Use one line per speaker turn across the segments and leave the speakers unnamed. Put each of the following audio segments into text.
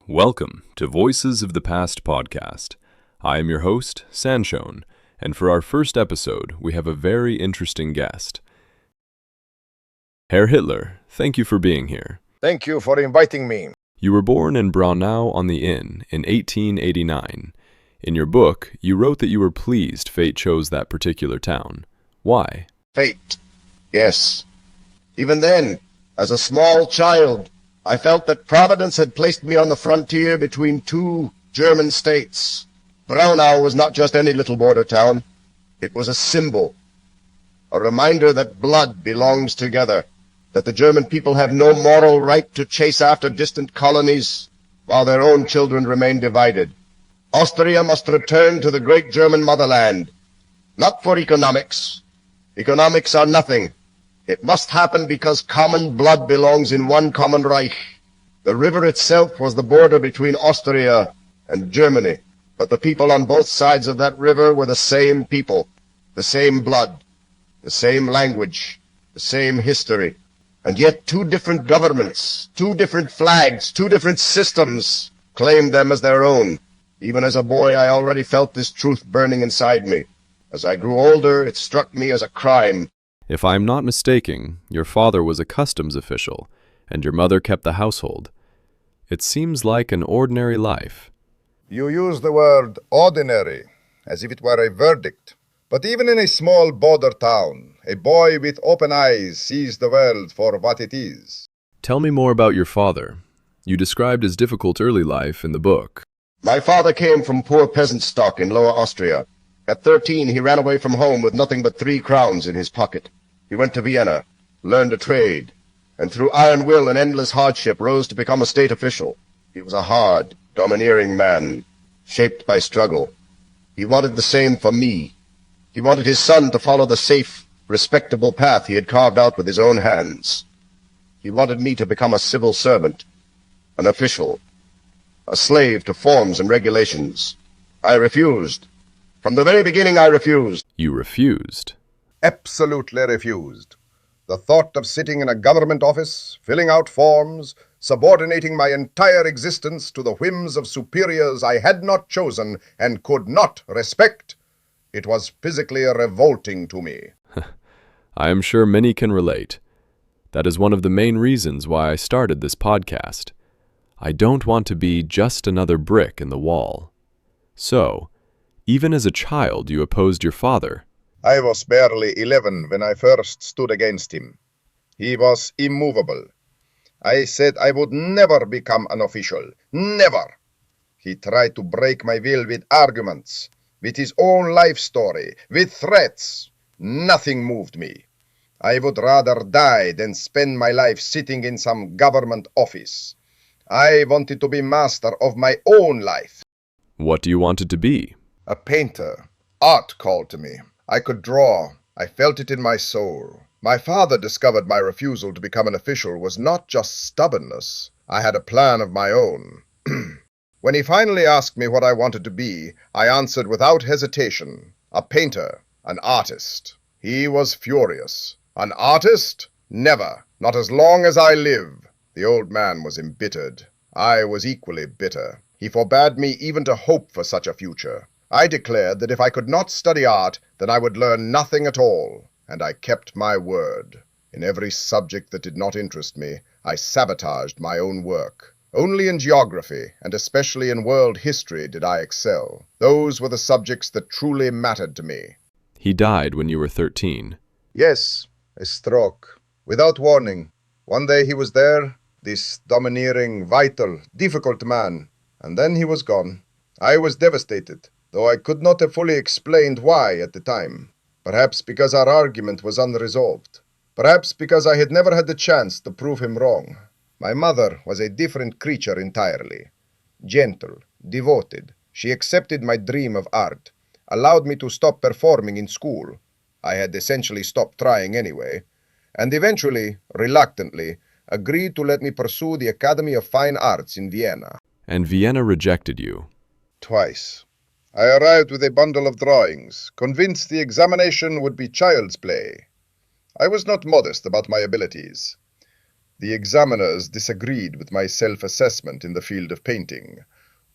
Welcome to Voices of the Past podcast. I am your host, Shone, and for our first episode, we have a very interesting guest. Herr Hitler, thank you for being here.
Thank you for inviting me.
You were born in Braunau on the Inn in 1889. In your book, you wrote that you were pleased fate chose that particular town. Why?
Fate. Yes. Even then, as a small child, I felt that Providence had placed me on the frontier between two German states. Braunau was not just any little border town. It was a symbol, a reminder that blood belongs together, that the German people have no moral right to chase after distant colonies while their own children remain divided. Austria must return to the great German motherland, not for economics. Economics are nothing. It must happen because common blood belongs in one common Reich. The river itself was the border between Austria and Germany, but the people on both sides of that river were the same people, the same blood, the same language, the same history. And yet two different governments, two different flags, two different systems claimed them as their own. Even as a boy, I already felt this truth burning inside me. As I grew older, it struck me as a crime.
If I am not mistaken, your father was a customs official, and your mother kept the household. It seems like an ordinary life.
You use the word ordinary, as if it were a verdict. But even in a small border town, a boy with open eyes sees the world for what it is.
Tell me more about your father. You described his difficult early life in the book.
My father came from poor peasant stock in Lower Austria. At 13, he ran away from home with nothing but 3 crowns in his pocket. He went to Vienna, learned a trade, and through iron will and endless hardship rose to become a state official. He was a hard, domineering man, shaped by struggle. He wanted the same for me. He wanted his son to follow the safe, respectable path he had carved out with his own hands. He wanted me to become a civil servant, an official, a slave to forms and regulations. I refused. From the very beginning, I refused.
You refused?
Absolutely refused. The thought of sitting in a government office, filling out forms, subordinating my entire existence to the whims of superiors I had not chosen and could not respect, it was physically revolting to me.
I am sure many can relate. That is one of the main reasons why I started this podcast. I don't want to be just another brick in the wall. So, even as a child, you opposed your father.
I was barely 11 when I first stood against him. He was immovable. I said I would never become an official. Never! He tried to break my will with arguments, with his own life story, with threats. Nothing moved me. I would rather die than spend my life sitting in some government office. I wanted to be master of my own life.
What do you want it to be?
A painter. Art called to me. I could draw. I felt it in my soul. My father discovered my refusal to become an official was not just stubbornness. I had a plan of my own. When he finally asked me what I wanted to be, I answered without hesitation, a painter, an artist. He was furious. An artist? Never. Not as long as I live. The old man was embittered. I was equally bitter. He forbade me even to hope for such a future. I declared that if I could not study art, then I would learn nothing at all, and I kept my word. In every subject that did not interest me, I sabotaged my own work. Only in geography, and especially in world history, did I excel. Those were the subjects that truly mattered to me.
He died when you were 13.
Yes, a stroke. Without warning. One day he was there, this domineering, vital, difficult man, and then he was gone. I was devastated, though I could not have fully explained why at the time. Perhaps because our argument was unresolved. Perhaps because I had never had the chance to prove him wrong. My mother was a different creature entirely. Gentle, devoted. She accepted my dream of art, allowed me to stop performing in school. I had essentially stopped trying anyway, and eventually, reluctantly, agreed to let me pursue the Academy of Fine Arts in Vienna.
And Vienna rejected you.
Twice. I arrived with a bundle of drawings, convinced the examination would be child's play. I was not modest about my abilities. The examiners disagreed with my self-assessment in the field of painting,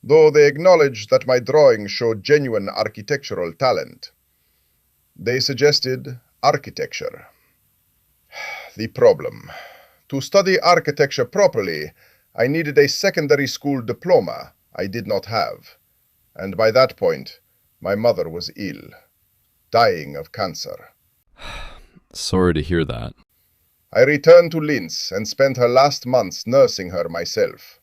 though they acknowledged that my drawings showed genuine architectural talent. They suggested architecture. The problem. To study architecture properly, I needed a secondary school diploma I did not have, and by that point, my mother was ill, dying of cancer.
Sorry to hear that.
I returned to Linz and spent her last months nursing her myself.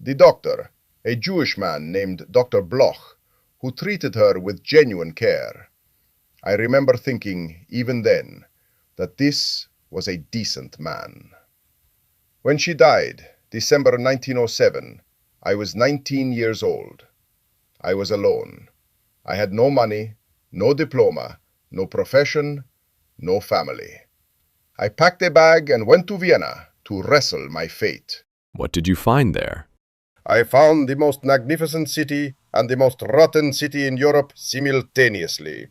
The doctor, a Jewish man named Dr. Bloch, who treated her with genuine care. I remember thinking, even then, that this was a decent man. When she died, December 1907, I was 19 years old. I was alone. I had no money, no diploma, no profession, no family. I packed a bag and went to Vienna to wrestle my fate.
What did you find there?
I found the most magnificent city and the most rotten city in Europe simultaneously.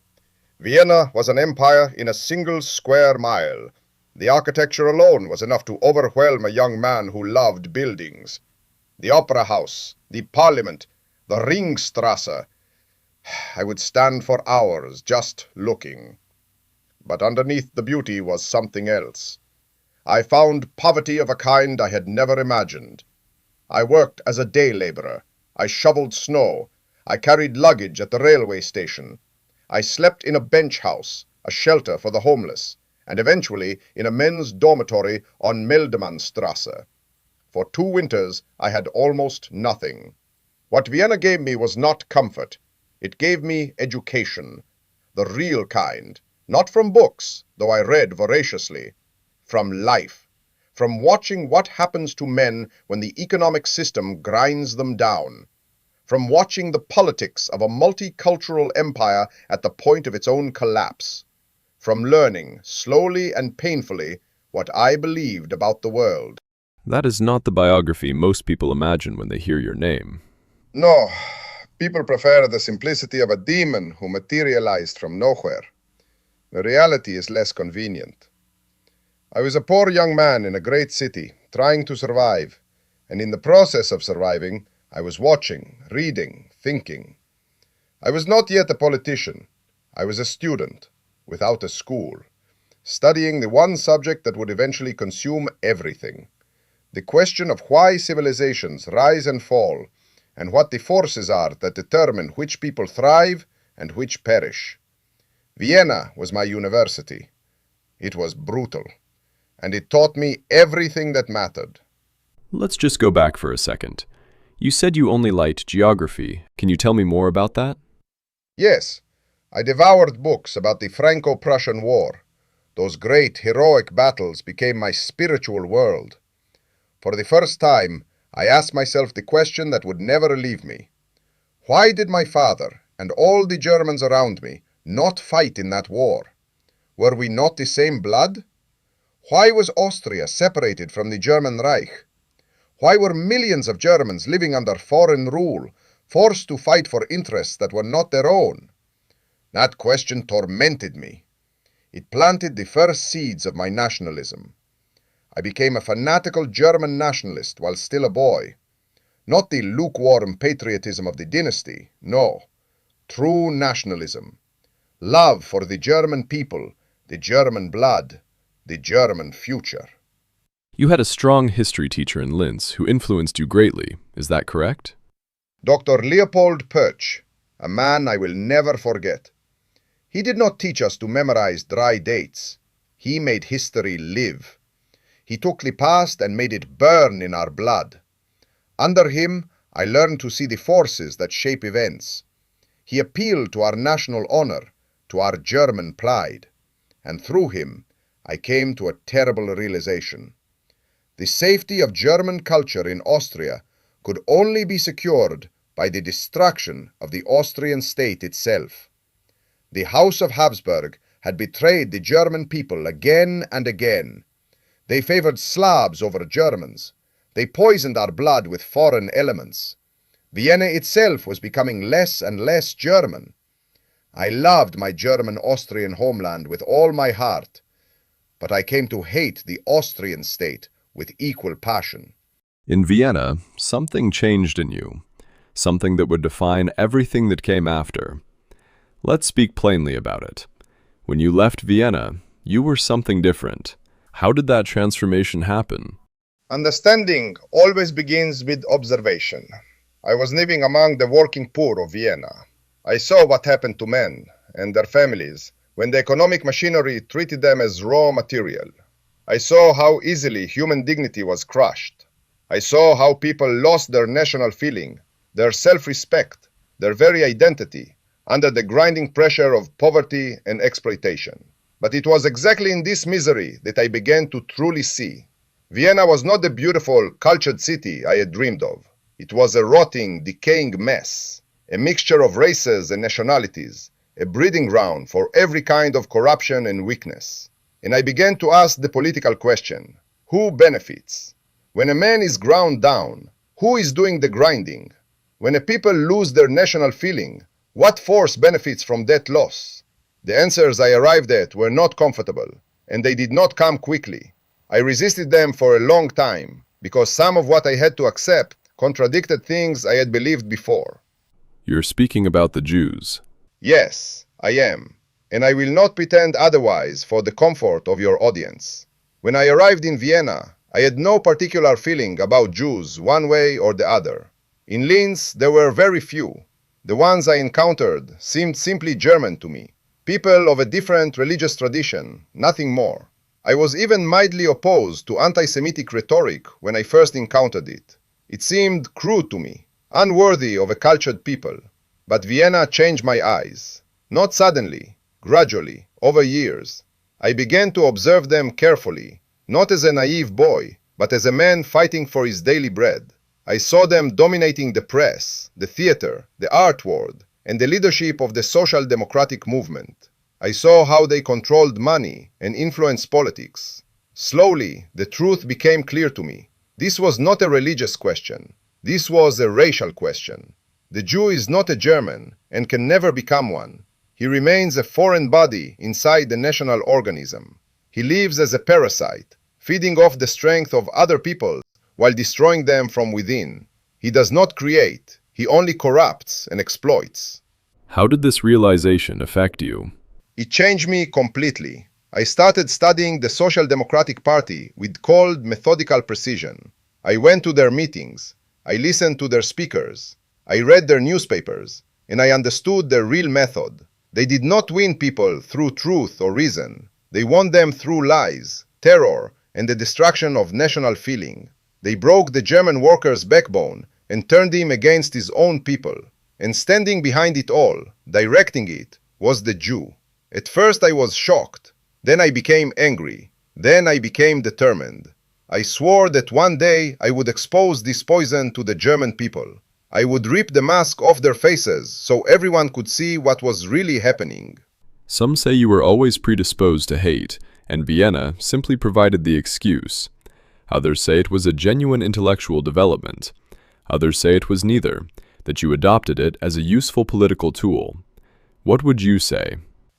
Vienna was an empire in a single square mile. The architecture alone was enough to overwhelm a young man who loved buildings. The opera house, the parliament, the Ringstrasse. I would stand for hours just looking. But underneath the beauty was something else. I found poverty of a kind I had never imagined. I worked as a day laborer. I shoveled snow. I carried luggage at the railway station. I slept in a bench house, a shelter for the homeless, and eventually in a men's dormitory on Meldemannstrasse. For 2 winters I had almost nothing. What Vienna gave me was not comfort. It gave me education, the real kind. Not from books, though I read voraciously. From life. From watching what happens to men when the economic system grinds them down. From watching the politics of a multicultural empire at the point of its own collapse. From learning, slowly and painfully, what I believed about the world.
That is not the biography most people imagine when they hear your name.
No, people prefer the simplicity of a demon who materialized from nowhere. The reality is less convenient. I was a poor young man in a great city, trying to survive, and in the process of surviving, I was watching, reading, thinking. I was not yet a politician. I was a student, without a school, studying the one subject that would eventually consume everything. The question of why civilizations rise and fall, and what the forces are that determine which people thrive and which perish. Vienna was my university. It was brutal, and it taught me everything that mattered.
Let's just go back for a second. You said you only liked geography. Can you tell me more about that?
Yes, I devoured books about the Franco-Prussian War. Those great heroic battles became my spiritual world. For the first time, I asked myself the question that would never leave me. Why did my father and all the Germans around me not fight in that war? Were we not the same blood? Why was Austria separated from the German Reich? Why were millions of Germans living under foreign rule, forced to fight for interests that were not their own? That question tormented me. It planted the first seeds of my nationalism. I became a fanatical German nationalist while still a boy. Not the lukewarm patriotism of the dynasty, no. True nationalism. Love for the German people, the German blood, the German future.
You had a strong history teacher in Linz who influenced you greatly. Is that correct?
Dr. Leopold Perch, a man I will never forget. He did not teach us to memorize dry dates. He made history live. He took the past and made it burn in our blood. Under him, I learned to see the forces that shape events. He appealed to our national honor, to our German pride. And through him, I came to a terrible realization. The safety of German culture in Austria could only be secured by the destruction of the Austrian state itself. The House of Habsburg had betrayed the German people again and again. They favored Slavs over Germans. They poisoned our blood with foreign elements. Vienna itself was becoming less and less German. I loved my German-Austrian homeland with all my heart, but I came to hate the Austrian state with equal passion.
In Vienna, something changed in you, something that would define everything that came after. Let's speak plainly about it. When you left Vienna, you were something different. How did that transformation happen?
Understanding always begins with observation. I was living among the working poor of Vienna. I saw what happened to men and their families when the economic machinery treated them as raw material. I saw how easily human dignity was crushed. I saw how people lost their national feeling, their self-respect, their very identity, under the grinding pressure of poverty and exploitation. But it was exactly in this misery that I began to truly see. Vienna was not the beautiful, cultured city I had dreamed of. It was a rotting, decaying mess, a mixture of races and nationalities, a breeding ground for every kind of corruption and weakness. And I began to ask the political question, who benefits? When a man is ground down, who is doing the grinding? When a people lose their national feeling, what force benefits from that loss? The answers I arrived at were not comfortable, and they did not come quickly. I resisted them for a long time, because some of what I had to accept contradicted things I had believed before.
You're speaking about the Jews.
Yes, I am, and I will not pretend otherwise for the comfort of your audience. When I arrived in Vienna, I had no particular feeling about Jews one way or the other. In Linz, there were very few. The ones I encountered seemed simply German to me, people of a different religious tradition, nothing more. I was even mildly opposed to anti-Semitic rhetoric when I first encountered it. It seemed crude to me, unworthy of a cultured people. But Vienna changed my eyes. Not suddenly, gradually, over years. I began to observe them carefully, not as a naive boy, but as a man fighting for his daily bread. I saw them dominating the press, the theater, the art world, and the leadership of the social democratic movement. I saw how they controlled money and influenced politics. Slowly, the truth became clear to me. This was not a religious question. This was a racial question. The Jew is not a German and can never become one. He remains a foreign body inside the national organism. He lives as a parasite, feeding off the strength of other people while destroying them from within. He does not create. He only corrupts and exploits.
How did this realization affect you?
It changed me completely. I started studying the Social Democratic Party with cold, methodical precision. I went to their meetings. I listened to their speakers. I read their newspapers, and I understood their real method. They did not win people through truth or reason. They won them through lies, terror, and the destruction of national feeling. They broke the German worker's backbone and turned him against his own people. And standing behind it all, directing it, was the Jew. At first I was shocked. Then I became angry. Then I became determined. I swore that one day I would expose this poison to the German people. I would rip the mask off their faces so everyone could see what was really happening.
Some say you were always predisposed to hate, and Vienna simply provided the excuse. Others say it was a genuine intellectual development. Others say it was neither, that you adopted it as a useful political tool. What would you say?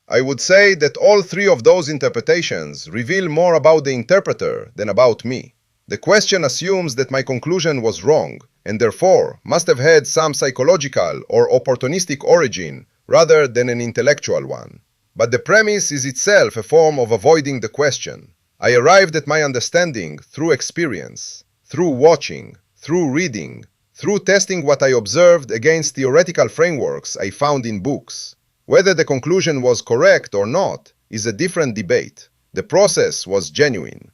I would say that all three of those interpretations reveal more about the interpreter than about me. The question assumes that my conclusion was wrong, and therefore must have had some psychological or opportunistic origin rather than an intellectual one. But the premise is itself a form of avoiding the question. I arrived at my understanding through experience, through watching, through reading, through testing what I observed against theoretical frameworks I found in books. Whether the conclusion was correct or not is a different debate. The process was genuine.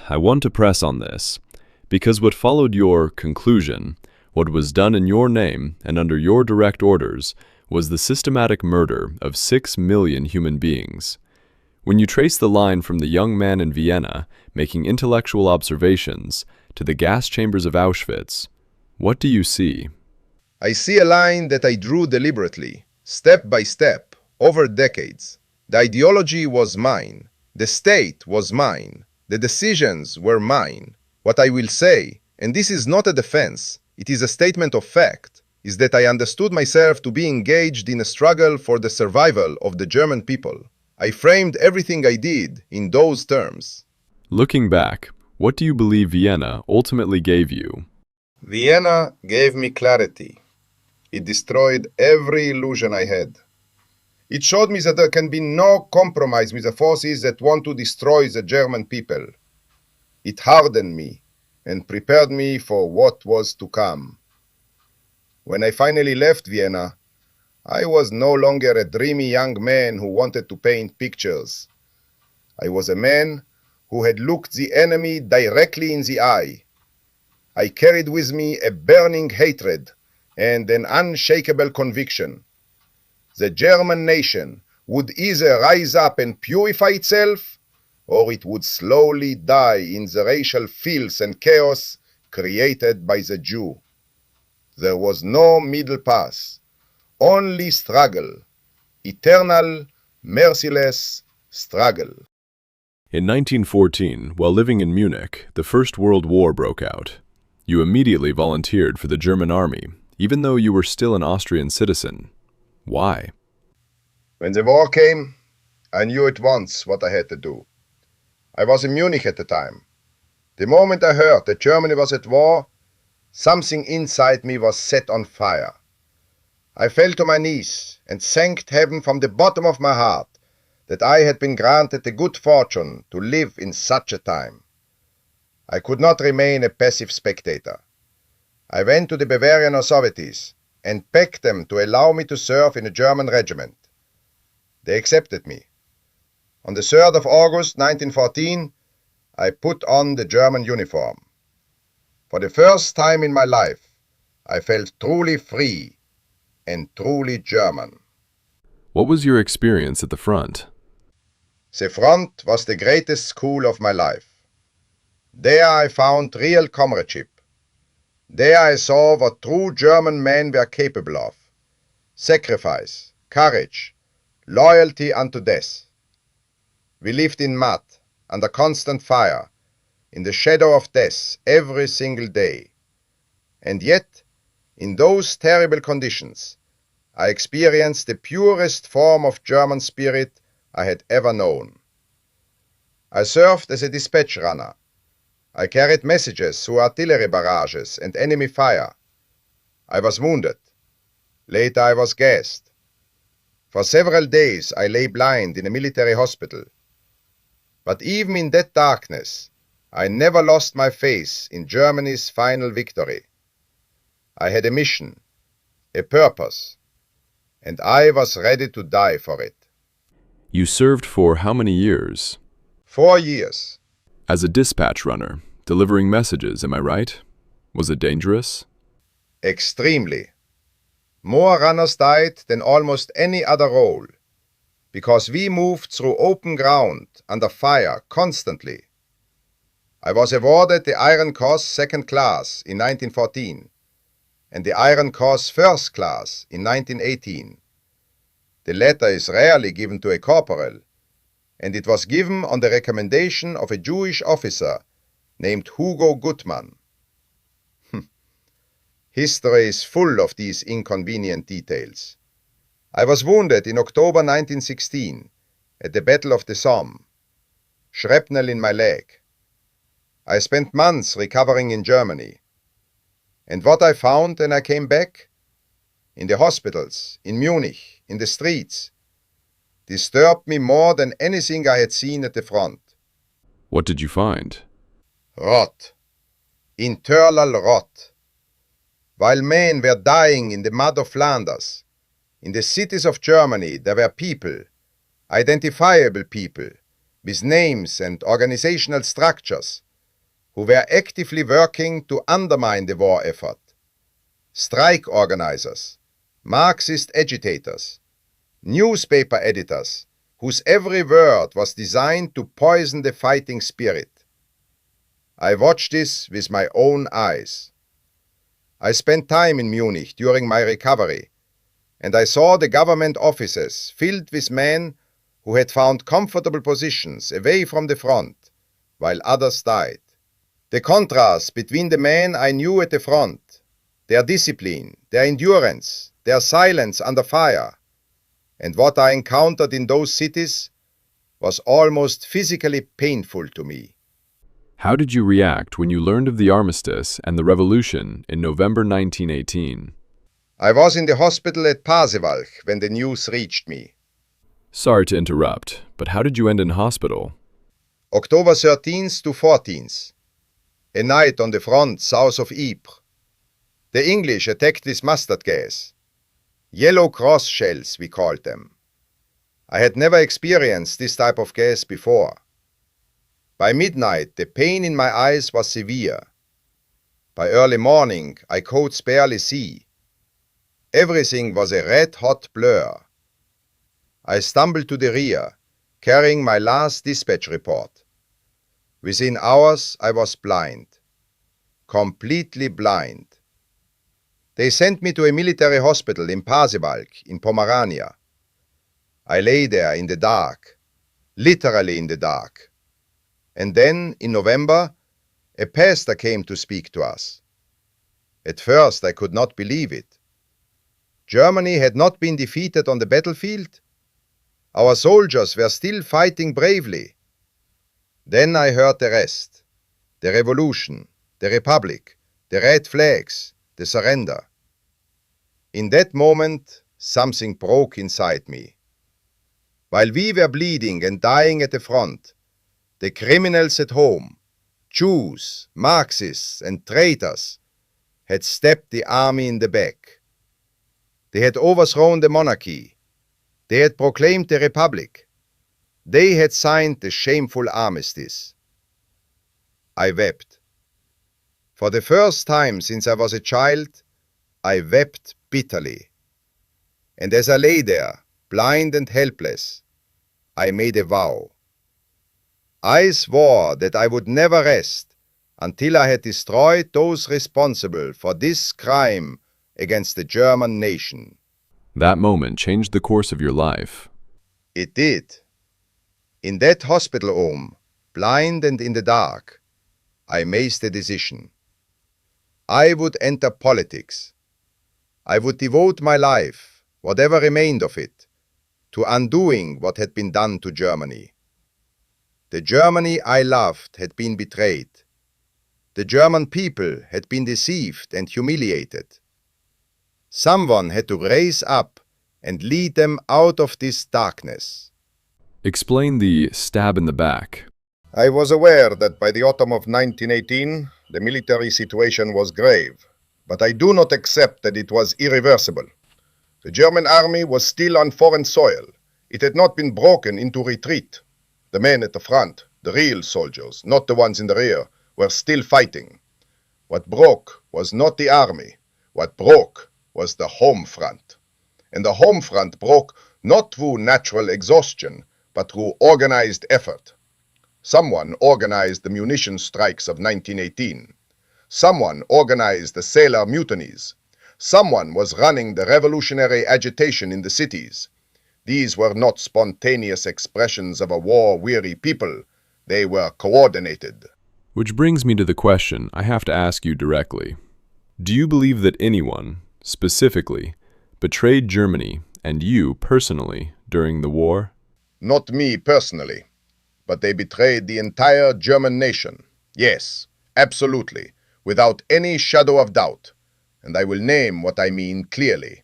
I want to press on this, because what followed your conclusion, what was done in your name and under your direct orders, was the systematic murder of 6 million human beings. When you trace the line from the young man in Vienna making intellectual observations to the gas chambers of Auschwitz, what do you see?
I see a line that I drew deliberately, step by step, over decades. The ideology was mine. The state was mine. The decisions were mine. What I will say, and this is not a defense, it is a statement of fact, is that I understood myself to be engaged in a struggle for the survival of the German people. I framed everything I did in those terms.
Looking back, What do you believe Vienna ultimately gave you?
Vienna gave me clarity. It destroyed every illusion I had. It showed me that there can be no compromise with the forces that want to destroy the German people. It hardened me and prepared me for what was to come. When I finally left Vienna, I was no longer a dreamy young man who wanted to paint pictures. I was a man who had looked the enemy directly in the eye. I carried with me a burning hatred and an unshakable conviction. The German nation would either rise up and purify itself, or it would slowly die in the racial filth and chaos created by the Jew. There was no middle path, only struggle, eternal, merciless struggle.
In 1914, while living in Munich, the First World War broke out. You immediately volunteered for the German army, even though you were still an Austrian citizen. Why?
When the war came, I knew at once what I had to do. I was in Munich at the time. The moment I heard that Germany was at war, something inside me was set on fire. I fell to my knees and thanked heaven from the bottom of my heart that I had been granted the good fortune to live in such a time. I could not remain a passive spectator. I went to the Bavarian authorities and begged them to allow me to serve in a German regiment. They accepted me. On the 3rd of August 1914, I put on the German uniform. For the first time in my life, I felt truly free and truly German.
What was your experience at the front?
The front was the greatest school of my life. There I found real comradeship. There I saw what true German men were capable of: sacrifice, courage, loyalty unto death. We lived in mud, under constant fire, in the shadow of death every single day. And yet, in those terrible conditions, I experienced the purest form of German spirit I had ever known. I served as a dispatch runner. I carried messages through artillery barrages and enemy fire. I was wounded. Later I was gassed. For several days I lay blind in a military hospital. But even in that darkness, I never lost my faith in Germany's final victory. I had a mission, a purpose, and I was ready to die for it.
You served for how many years?
4 years.
As a dispatch runner, delivering messages, am I right? Was it dangerous?
Extremely. More runners died than almost any other role, because we moved through open ground under fire constantly. I was awarded the Iron Cross Second Class in 1914 and the Iron Cross First Class in 1918. The latter is rarely given to a corporal, and it was given on the recommendation of a Jewish officer named Hugo Gutmann. History is full of these inconvenient details. I was wounded in October 1916 at the Battle of the Somme. Shrapnel in my leg. I spent months recovering in Germany. And what I found when I came back? In the hospitals, in Munich, in the streets, disturbed me more than anything I had seen at the front.
What did you find?
Rot. Internal rot. While men were dying in the mud of Flanders, in the cities of Germany there were people, identifiable people, with names and organizational structures, who were actively working to undermine the war effort. Strike organizers, Marxist agitators, newspaper editors, whose every word was designed to poison the fighting spirit. I watched this with my own eyes. I spent time in Munich during my recovery, and I saw the government offices filled with men who had found comfortable positions away from the front, while others died. The contrast between the men I knew at the front, their discipline, their endurance, their silence under fire, and what I encountered in those cities was almost physically painful to me.
How did you react when you learned of the armistice and the revolution in November 1918?
I was in the hospital at Pasewalk when the news reached me.
Sorry to interrupt, but how did you end in hospital?
October 13th to 14th. A night on the front south of Ypres. The English attacked with mustard gas. Yellow cross shells, we called them. I had never experienced this type of gas before. By midnight, the pain in my eyes was severe. By early morning, I could barely see. Everything was a red-hot blur. I stumbled to the rear, carrying my last dispatch report. Within hours, I was blind. Completely blind. They sent me to a military hospital in Pasewalk, in Pomerania. I lay there in the dark, literally in the dark. And then, in November, a pastor came to speak to us. At first, I could not believe it. Germany had not been defeated on the battlefield. Our soldiers were still fighting bravely. Then I heard the rest. The revolution, the republic, the red flags, the surrender. In that moment, something broke inside me. While we were bleeding and dying at the front, the criminals at home, Jews, Marxists, and traitors, had stabbed the army in the back. They had overthrown the monarchy. They had proclaimed the republic. They had signed the shameful armistice. I wept. For the first time since I was a child, I wept bitterly. And as I lay there, blind and helpless, I made a vow. I swore that I would never rest until I had destroyed those responsible for this crime against the German nation.
That moment changed the course of your life.
It did. In that hospital room, blind and in the dark, I made the decision. I would enter politics. I would devote my life, whatever remained of it, to undoing what had been done to Germany. The Germany I loved had been betrayed. The German people had been deceived and humiliated. Someone had to raise up and lead them out of this darkness.
Explain the stab in the back.
I was aware that by the autumn of 1918, the military situation was grave, but I do not accept that it was irreversible. The German army was still on foreign soil. It had not been broken into retreat. The men at the front, the real soldiers, not the ones in the rear, were still fighting. What broke was not the army. What broke was the home front. And the home front broke not through natural exhaustion, but through organized effort. Someone organized the munition strikes of 1918. Someone organized the sailor mutinies. Someone was running the revolutionary agitation in the cities. These were not spontaneous expressions of a war-weary people. They were coordinated.
Which brings me to the question I have to ask you directly. Do you believe that anyone, specifically, betrayed Germany and you personally during the war?
Not me personally, but they betrayed the entire German nation. Yes, absolutely, without any shadow of doubt. And I will name what I mean clearly.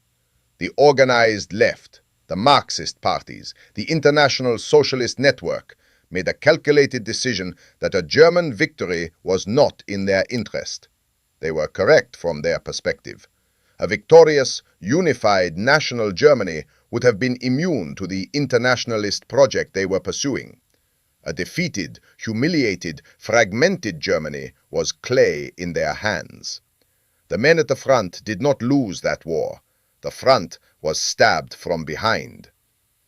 The organized left, the Marxist parties, the International Socialist Network, made a calculated decision that a German victory was not in their interest. They were correct from their perspective. A victorious, unified national Germany would have been immune to the internationalist project they were pursuing. A defeated, humiliated, fragmented Germany was clay in their hands. The men at the front did not lose that war. The front was stabbed from behind.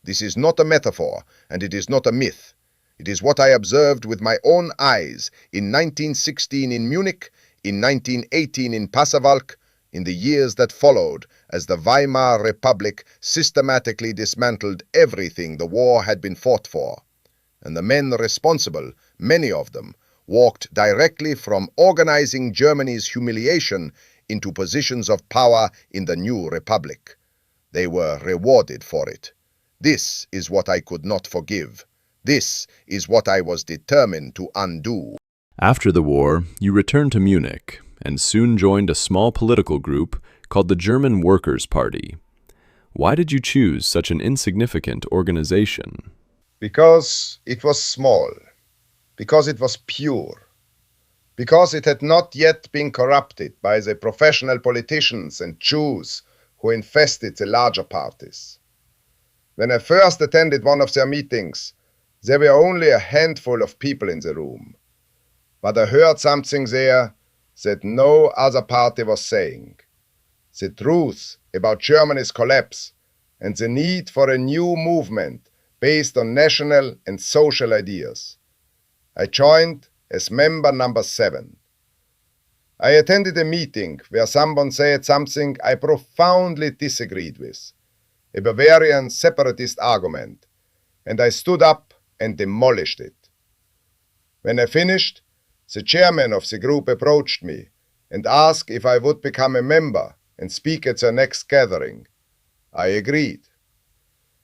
This is not a metaphor, and it is not a myth. It is what I observed with my own eyes in 1916 in Munich, in 1918 in Pasewalk, in the years that followed, as the Weimar Republic systematically dismantled everything the war had been fought for. And the men responsible, many of them, walked directly from organizing Germany's humiliation into positions of power in the new republic. They were rewarded for it. This is what I could not forgive. This is what I was determined to undo.
After the war, you returned to Munich and soon joined a small political group called the German Workers' Party. Why did you choose such an insignificant organization?
Because it was small, because it was pure, because it had not yet been corrupted by the professional politicians and Jews who infested the larger parties. When I first attended one of their meetings, there were only a handful of people in the room. But I heard something there that no other party was saying. The truth about Germany's collapse and the need for a new movement based on national and social ideas. I joined as member number 7. I attended a meeting where someone said something I profoundly disagreed with, a Bavarian separatist argument, and I stood up and demolished it. When I finished, the chairman of the group approached me and asked if I would become a member and speak at their next gathering. I agreed.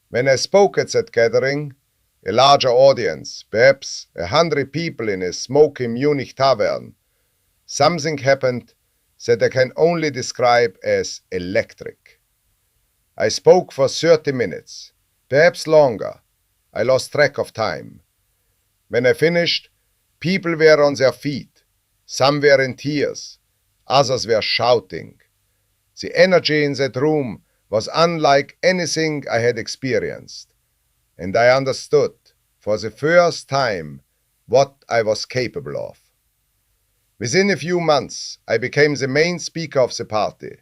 When I spoke at that gathering, a larger audience, perhaps 100 people in a smoky Munich tavern, something happened that I can only describe as electric. I spoke for 30 minutes, perhaps longer. I lost track of time. When I finished, people were on their feet. Some were in tears. Others were shouting. The energy in that room was unlike anything I had experienced. And I understood, for the first time, what I was capable of. Within a few months, I became the main speaker of the party.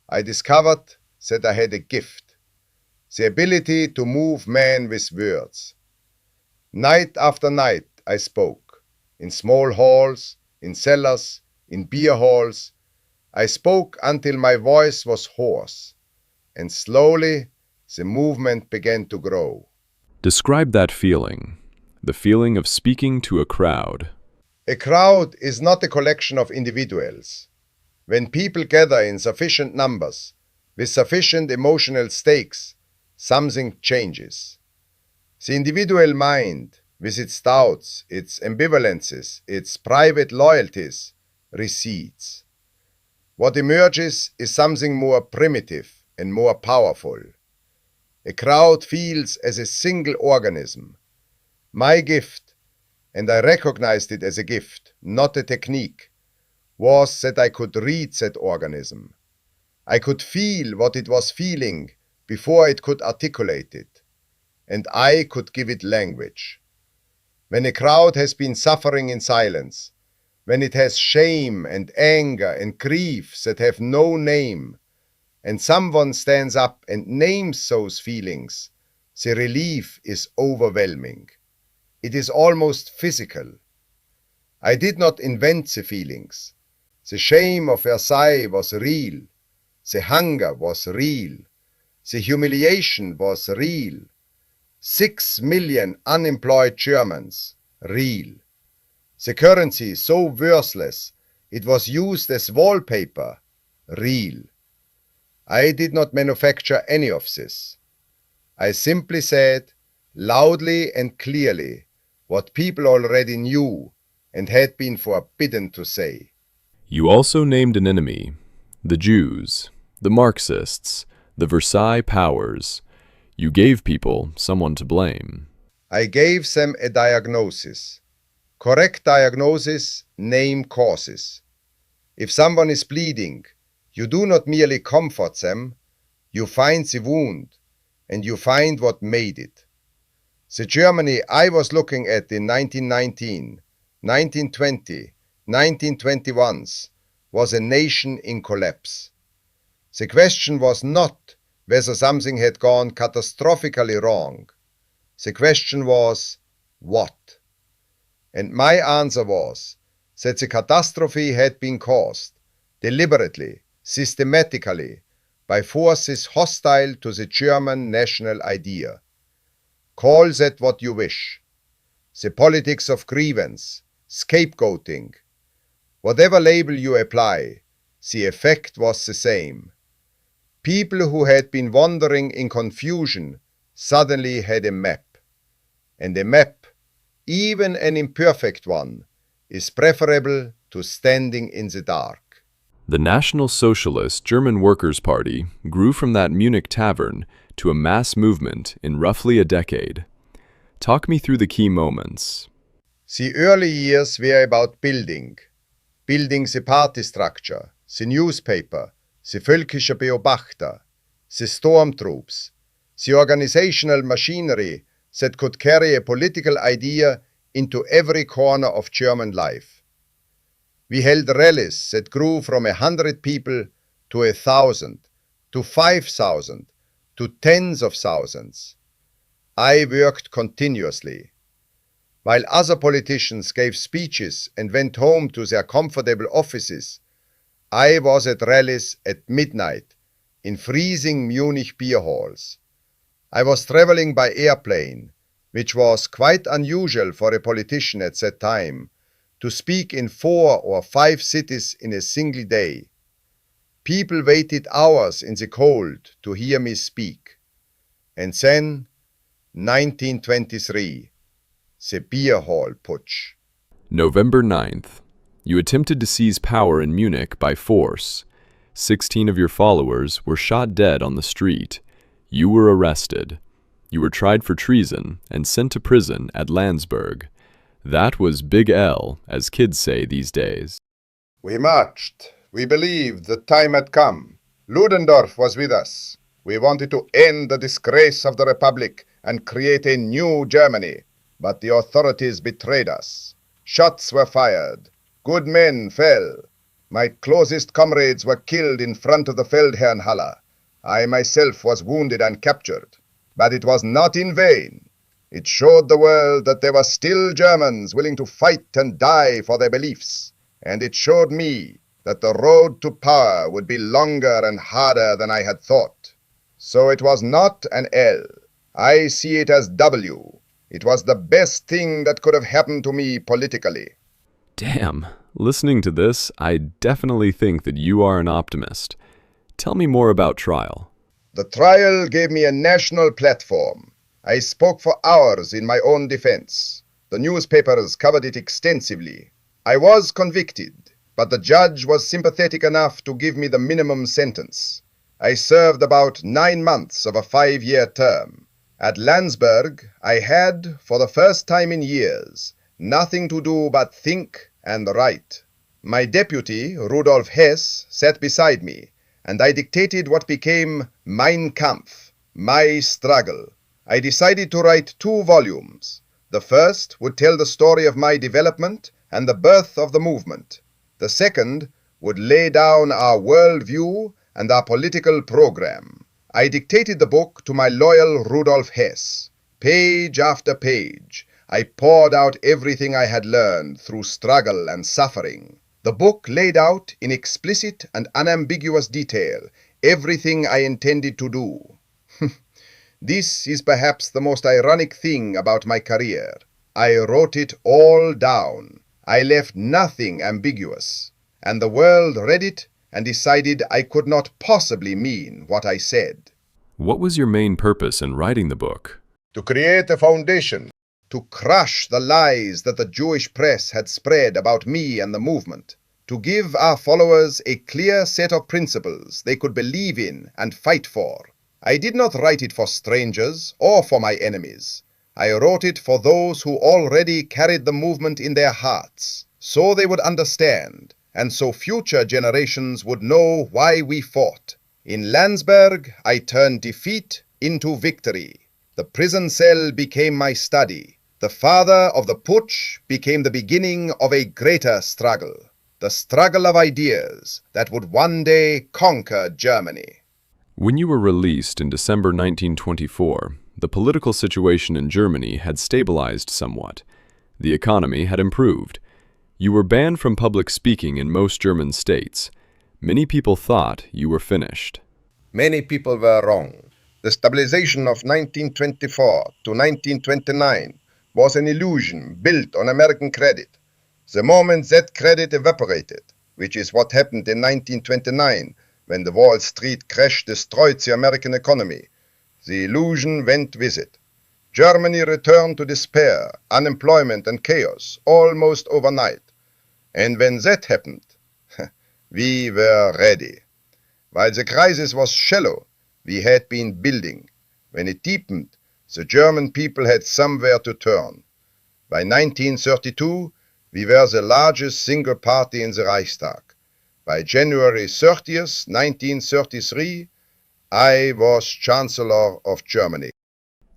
I discovered that I had a gift, the ability to move men with words. Night after night, I spoke, in small halls, in cellars, in beer halls. I spoke until my voice was hoarse, and slowly the movement began to grow.
Describe that feeling, the feeling of speaking to a crowd.
A crowd is not a collection of individuals. When people gather in sufficient numbers, with sufficient emotional stakes, something changes. The individual mind, with its doubts, its ambivalences, its private loyalties, recedes. What emerges is something more primitive and more powerful. A crowd feels as a single organism. My gift, and I recognized it as a gift, not a technique, was that I could read that organism. I could feel what it was feeling before it could articulate it, and I could give it language. When a crowd has been suffering in silence, when it has shame and anger and grief that have no name, and someone stands up and names those feelings, the relief is overwhelming. It is almost physical. I did not invent the feelings. The shame of Versailles was real. The hunger was real. The humiliation was real. 6 million unemployed Germans, real. The currency so worthless it was used as wallpaper, real. I did not manufacture any of this. I simply said, loudly and clearly, what people already knew and had been forbidden to say.
You also named an enemy, the Jews, the Marxists, the Versailles powers. You gave people someone to blame.
I gave them a diagnosis. Correct diagnosis, name causes. If someone is bleeding, you do not merely comfort them, you find the wound, and you find what made it. The Germany I was looking at in 1919, 1920, 1921 was a nation in collapse. The question was not whether something had gone catastrophically wrong. The question was, what? And my answer was that the catastrophe had been caused, deliberately, systematically, by forces hostile to the German national idea. Call that what you wish. The politics of grievance, scapegoating. Whatever label you apply, the effect was the same. People who had been wandering in confusion suddenly had a map. And a map, even an imperfect one, is preferable to standing in the dark.
The National Socialist German Workers' Party grew from that Munich tavern to a mass movement in roughly a decade. Talk me through the key moments.
The early years were about building the party structure, the newspaper, the völkische Beobachter, the stormtroops, the organizational machinery that could carry a political idea into every corner of German life. We held rallies that grew from 100 people to 1,000, to 5,000, to tens of thousands. I worked continuously. While other politicians gave speeches and went home to their comfortable offices, I was at rallies at midnight in freezing Munich beer halls. I was traveling by airplane, which was quite unusual for a politician at that time, to speak in 4 or 5 cities in a single day. People waited hours in the cold to hear me speak. And then, 1923, the beer hall putsch.
November 9th. You attempted to seize power in Munich by force. 16 of your followers were shot dead on the street. You were arrested. You were tried for treason and sent to prison at Landsberg. That was Big L, as kids say these days.
We marched. We believed the time had come. Ludendorff was with us. We wanted to end the disgrace of the Republic and create a new Germany, but the authorities betrayed us. Shots were fired. Good men fell. My closest comrades were killed in front of the Feldherrnhalle. I myself was wounded and captured. But it was not in vain. It showed the world that there were still Germans willing to fight and die for their beliefs. And it showed me that the road to power would be longer and harder than I had thought. So it was not an L. I see it as W. It was the best thing that could have happened to me politically.
Damn, listening to this, I definitely think that you are an optimist. Tell me more about trial.
The trial gave me a national platform. I spoke for hours in my own defense. The newspapers covered it extensively. I was convicted, but the judge was sympathetic enough to give me the minimum sentence. I served about 9 months of a 5-year term. At Landsberg, I had, for the first time in years, nothing to do but think and write. My deputy, Rudolf Hess, sat beside me, and I dictated what became Mein Kampf, My Struggle. I decided to write 2 volumes. The first would tell the story of my development and the birth of the movement. The second would lay down our worldview and our political program. I dictated the book to my loyal Rudolf Hess. Page after page, I poured out everything I had learned through struggle and suffering. The book laid out in explicit and unambiguous detail everything I intended to do. This is perhaps the most ironic thing about my career. I wrote it all down. I left nothing ambiguous. And the world read it and decided I could not possibly mean what I said.
What was your main purpose in writing the book?
To create a foundation, to crush the lies that the Jewish press had spread about me and the movement, to give our followers a clear set of principles they could believe in and fight for. I did not write it for strangers or for my enemies. I wrote it for those who already carried the movement in their hearts, so they would understand, and so future generations would know why we fought. In Landsberg, I turned defeat into victory. The prison cell became my study. The father of the putsch became the beginning of a greater struggle, the struggle of ideas that would one day conquer Germany.
When you were released in December 1924, the political situation in Germany had stabilized somewhat. The economy had improved. You were banned from public speaking in most German states. Many people thought you were finished.
Many people were wrong. The stabilization of 1924 to 1929 was an illusion built on American credit. The moment that credit evaporated, which is what happened in 1929, when the Wall Street crash destroyed the American economy, the illusion went with it. Germany returned to despair, unemployment, and chaos almost overnight. And when that happened, we were ready. While the crisis was shallow, we had been building. When it deepened, the German people had somewhere to turn. By 1932, we were the largest single party in the Reichstag. By January 30th, 1933, I was Chancellor of Germany.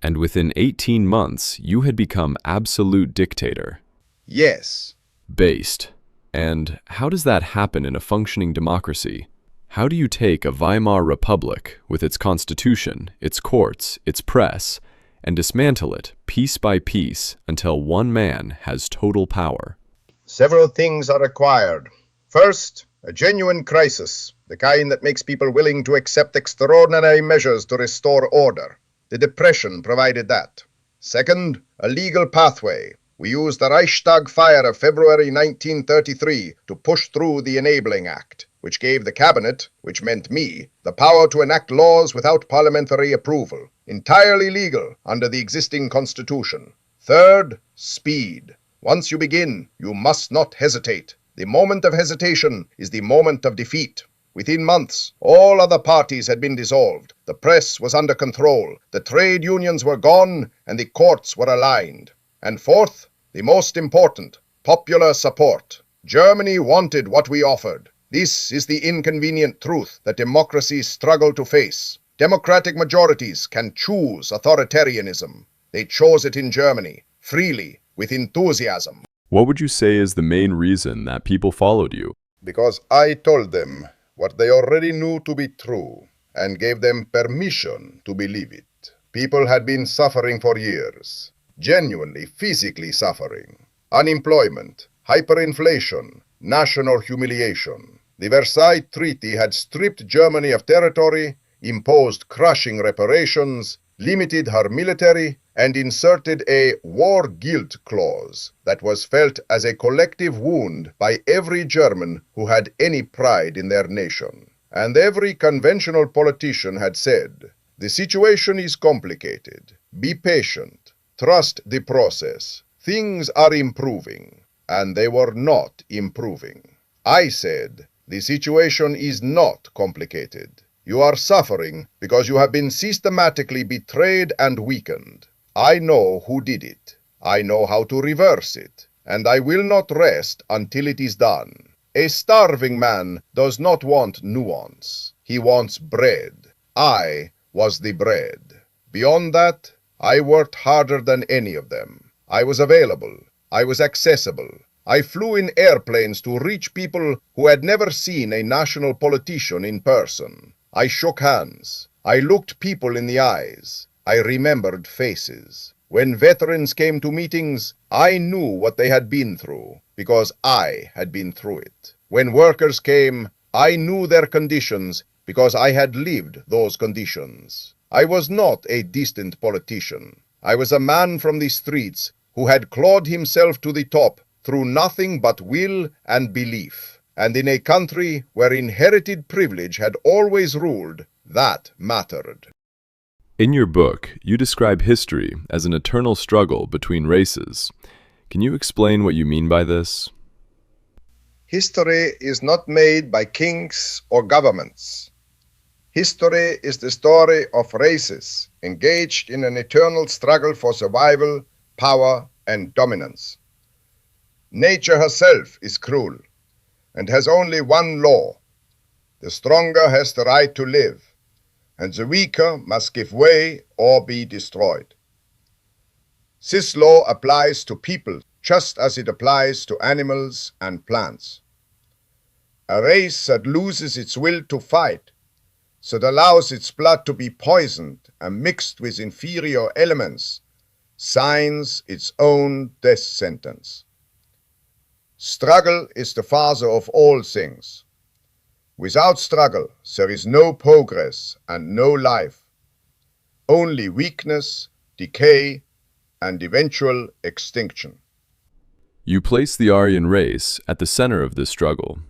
And within 18 months, you had become absolute dictator.
Yes.
Based. And how does that happen in a functioning democracy? How do you take a Weimar Republic with its constitution, its courts, its press, and dismantle it piece by piece until one man has total power?
Several things are required. First, a genuine crisis, the kind that makes people willing to accept extraordinary measures to restore order. The Depression provided that. Second, a legal pathway. We used the Reichstag fire of February 1933 to push through the Enabling Act, which gave the cabinet, which meant me, the power to enact laws without parliamentary approval, entirely legal under the existing constitution. Third, speed. Once you begin, you must not hesitate. The moment of hesitation is the moment of defeat. Within months, all other parties had been dissolved. The press was under control. The trade unions were gone, and the courts were aligned. And fourth, the most important, popular support. Germany wanted what we offered. This is the inconvenient truth that democracies struggle to face. Democratic majorities can choose authoritarianism. They chose it in Germany, freely, with enthusiasm.
What would you say is the main reason that people followed you?
Because I told them what they already knew to be true, and gave them permission to believe it. People had been suffering for years, genuinely, physically suffering. Unemployment, hyperinflation, national humiliation. The Versailles Treaty had stripped Germany of territory, imposed crushing reparations, limited her military, and inserted a war guilt clause that was felt as a collective wound by every German who had any pride in their nation. And every conventional politician had said, the situation is complicated. Be patient. Trust the process. Things are improving. And they were not improving. I said, the situation is not complicated. You are suffering because you have been systematically betrayed and weakened. I know who did it. I know how to reverse it. And I will not rest until it is done. A starving man does not want nuance. He wants bread. I was the bread. Beyond that, I worked harder than any of them. I was available. I was accessible. I flew in airplanes to reach people who had never seen a national politician in person. I shook hands. I looked people in the eyes. I remembered faces. When veterans came to meetings, I knew what they had been through, because I had been through it. When workers came, I knew their conditions, because I had lived those conditions. I was not a distant politician. I was a man from the streets who had clawed himself to the top through nothing but will and belief. And in a country where inherited privilege had always ruled, that mattered.
In your book, you describe history as an eternal struggle between races. Can you explain what you mean by this?
History is not made by kings or governments. History is the story of races engaged in an eternal struggle for survival, power, and dominance. Nature herself is cruel and has only one law. The stronger has the right to live, and the weaker must give way or be destroyed. This law applies to people just as it applies to animals and plants. A race that loses its will to fight, that allows its blood to be poisoned and mixed with inferior elements, signs its own death sentence. Struggle is the father of all things. Without struggle, there is no progress and no life. Only weakness, decay, and eventual extinction.
You place the Aryan race at the center of this struggle.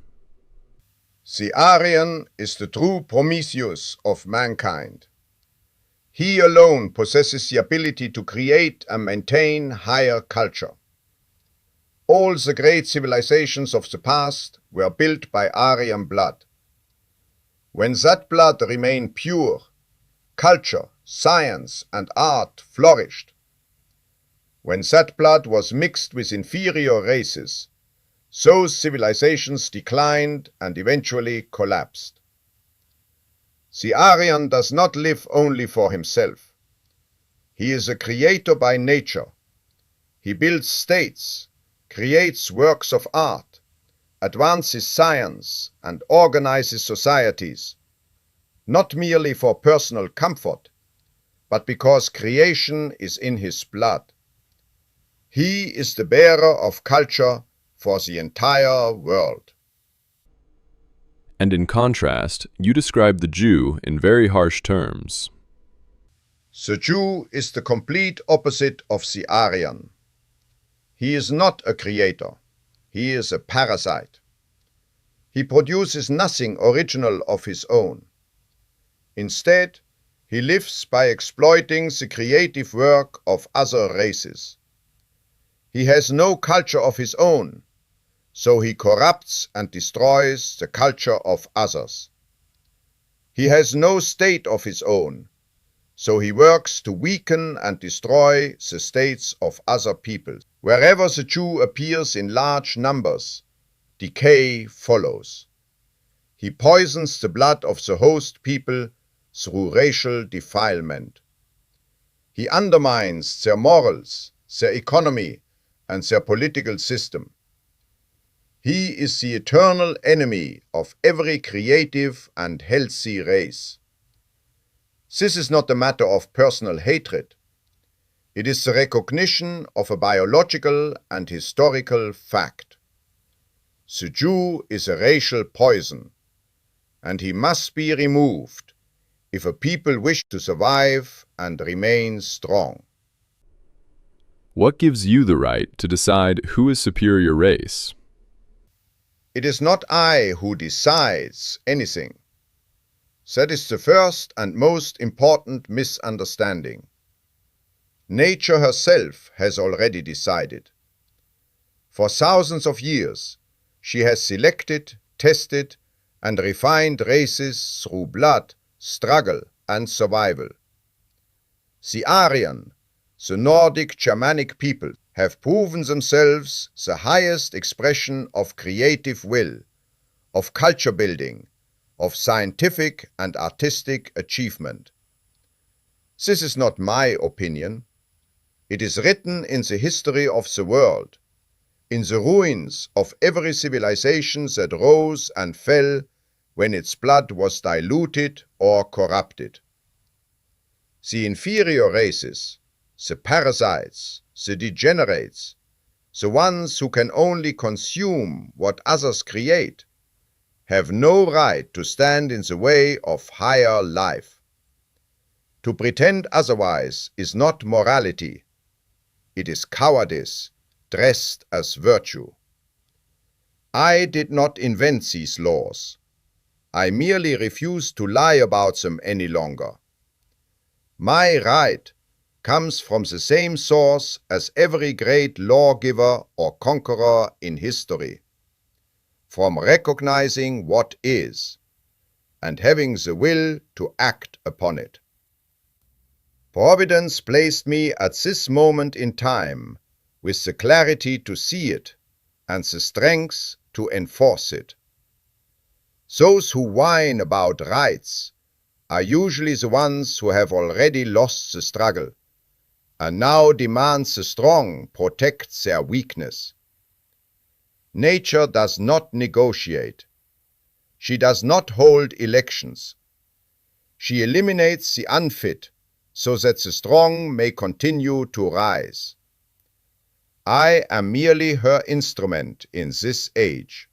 The Aryan is the true Prometheus of mankind. He alone possesses the ability to create and maintain higher culture. All the great civilizations of the past were built by Aryan blood. When that blood remained pure, culture, science, and art flourished. When that blood was mixed with inferior races, those civilizations declined and eventually collapsed. The Aryan does not live only for himself. He is a creator by nature. He builds states, creates works of art, advances science, and organizes societies, not merely for personal comfort, but because creation is in his blood. He is the bearer of culture for the entire world.
And in contrast, you describe the Jew in very harsh terms.
The Jew is the complete opposite of the Aryan. He is not a creator. He is a parasite. He produces nothing original of his own. Instead, he lives by exploiting the creative work of other races. He has no culture of his own, so he corrupts and destroys the culture of others. He has no state of his own, so he works to weaken and destroy the states of other peoples. Wherever the Jew appears in large numbers, decay follows. He poisons the blood of the host people through racial defilement. He undermines their morals, their economy, and their political system. He is the eternal enemy of every creative and healthy race. This is not a matter of personal hatred. It is the recognition of a biological and historical fact. The Jew is a racial poison, and he must be removed if a people wish to survive and remain strong.
What gives you the right to decide who is superior race?
It is not I who decides anything. That is the first and most important misunderstanding. Nature herself has already decided. For thousands of years, she has selected, tested, and refined races through blood, struggle, and survival. The Aryan, the Nordic Germanic people, have proven themselves the highest expression of creative will, of culture building, of scientific and artistic achievement. This is not my opinion. It is written in the history of the world, in the ruins of every civilization that rose and fell when its blood was diluted or corrupted. The inferior races, the parasites, the degenerates, the ones who can only consume what others create, have no right to stand in the way of higher life. To pretend otherwise is not morality. It is cowardice dressed as virtue. I did not invent these laws. I merely refuse to lie about them any longer. My right comes from the same source as every great lawgiver or conqueror in history, from recognizing what is, and having the will to act upon it. Providence placed me at this moment in time with the clarity to see it and the strength to enforce it. Those who whine about rights are usually the ones who have already lost the struggle, and now demand the strong protect their weakness. Nature does not negotiate. She does not hold elections. She eliminates the unfit so that the strong may continue to rise. I am merely her instrument in this age.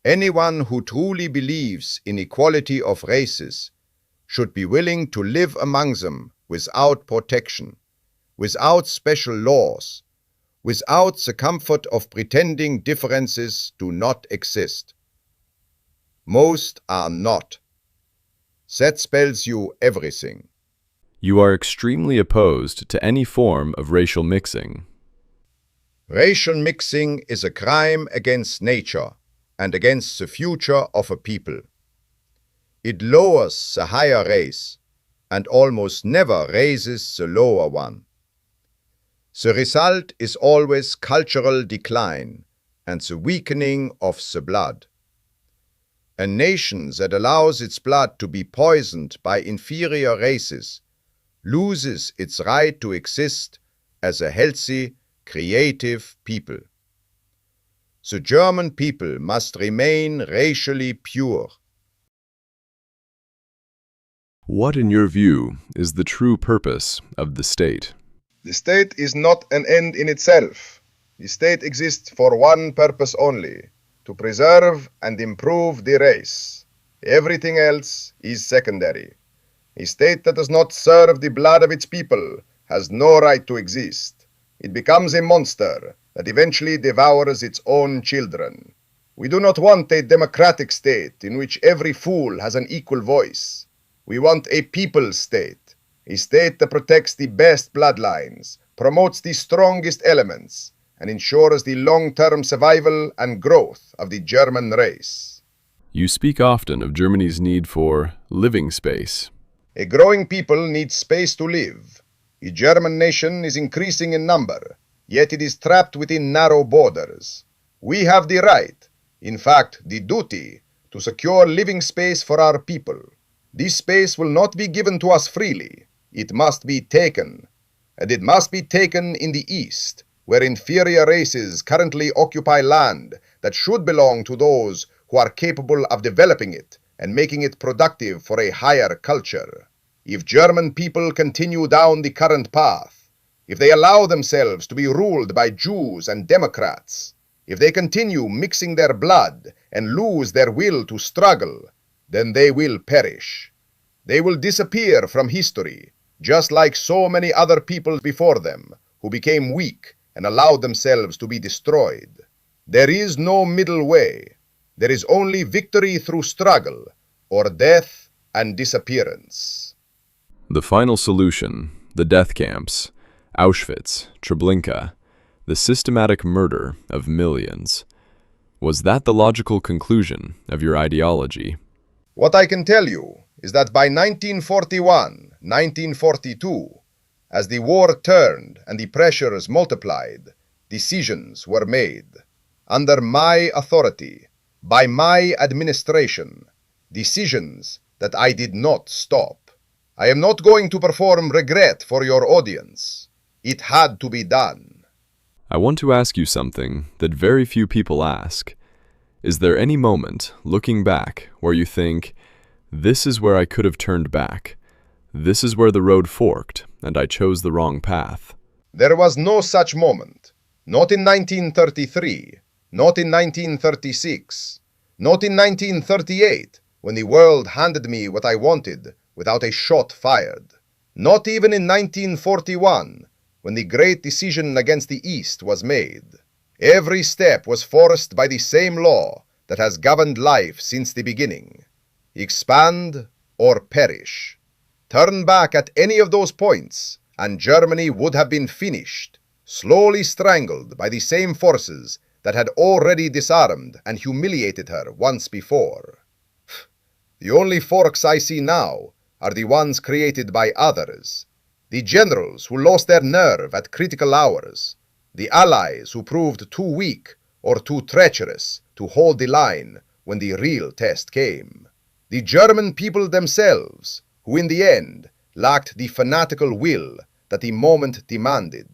Anyone who truly believes in equality of races should be willing to live among them without protection, without special laws, without the comfort of pretending differences do not exist. Most are not. That spells you everything.
You are extremely opposed to any form of racial mixing.
Racial mixing is a crime against nature and against the future of a people. It lowers the higher race and almost never raises the lower one. The result is always cultural decline and the weakening of the blood. A nation that allows its blood to be poisoned by inferior races loses its right to exist as a healthy, creative people. The German people must remain racially pure.
What, in your view, is the true purpose of the state?
The state is not an end in itself. The state exists for one purpose only, to preserve and improve the race. Everything else is secondary. A state that does not serve the blood of its people has no right to exist. It becomes a monster that eventually devours its own children. We do not want a democratic state in which every fool has an equal voice. We want a people's state, a state that protects the best bloodlines, promotes the strongest elements, and ensures the long-term survival and growth of the German race.
You speak often of Germany's need for living space.
A growing people needs space to live. The German nation is increasing in number, yet it is trapped within narrow borders. We have the right, in fact the duty, to secure living space for our people. This space will not be given to us freely. It must be taken. And it must be taken in the East, where inferior races currently occupy land that should belong to those who are capable of developing it and making it productive for a higher culture. If German people continue down the current path, if they allow themselves to be ruled by Jews and Democrats, if they continue mixing their blood and lose their will to struggle, then they will perish. They will disappear from history, just like so many other people before them who became weak and allowed themselves to be destroyed. There is no middle way. There is only victory through struggle, or death and disappearance.
The final solution, the death camps, Auschwitz, Treblinka, the systematic murder of millions. Was that the logical conclusion of your ideology?
What I can tell you is that by 1941, 1942, as the war turned and the pressures multiplied, decisions were made. Under my authority, by my administration, decisions that I did not stop. I am not going to perform regret for your audience. It had to be done.
I want to ask you something that very few people ask. Is there any moment, looking back, where you think, this is where I could have turned back. This is where the road forked, and I chose the wrong path?
There was no such moment. Not in 1933, not in 1936, not in 1938, when the world handed me what I wanted without a shot fired. Not even in 1941, when the great decision against the East was made. Every step was forced by the same law that has governed life since the beginning. Expand or perish. Turn back at any of those points, and Germany would have been finished, slowly strangled by the same forces that had already disarmed and humiliated her once before. The only forks I see now are the ones created by others. The generals who lost their nerve at critical hours. The allies who proved too weak or too treacherous to hold the line when the real test came. The German people themselves, who in the end lacked the fanatical will that the moment demanded.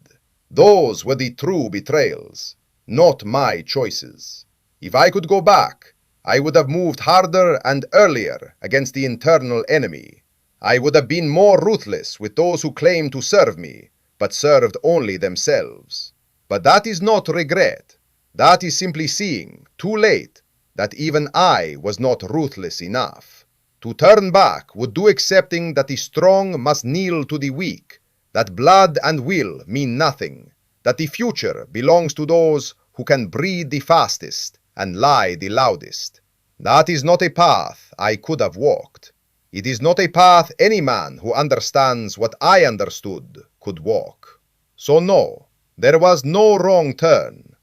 Those were the true betrayals, not my choices. If I could go back, I would have moved harder and earlier against the internal enemy. I would have been more ruthless with those who claimed to serve me, but served only themselves. But that is not regret. That is simply seeing, too late, that even I was not ruthless enough. To turn back would do accepting that the strong must kneel to the weak, that blood and will mean nothing, that the future belongs to those who can breathe the fastest and lie the loudest. That is not a path I could have walked. It is not a path any man who understands what I understood could walk. So no, There was no wrong turn.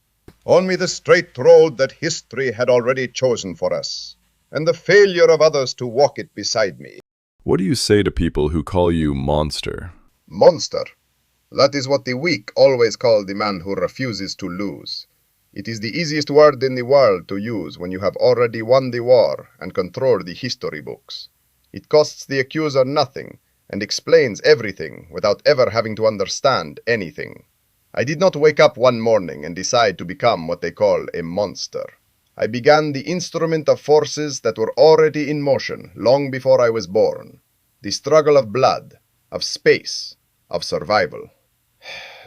Only the straight road that history had already chosen for us, and the failure of others to walk it beside me.
What do you say to people who call you monster?
Monster. That is what the weak always call the man who refuses to lose. It is the easiest word in the world to use when you have already won the war and control the history books. It costs the accuser nothing and explains everything without ever having to understand anything. I did not wake up one morning and decide to become what they call a monster. I began the instrument of forces that were already in motion long before I was born. The struggle of blood, of space, of survival.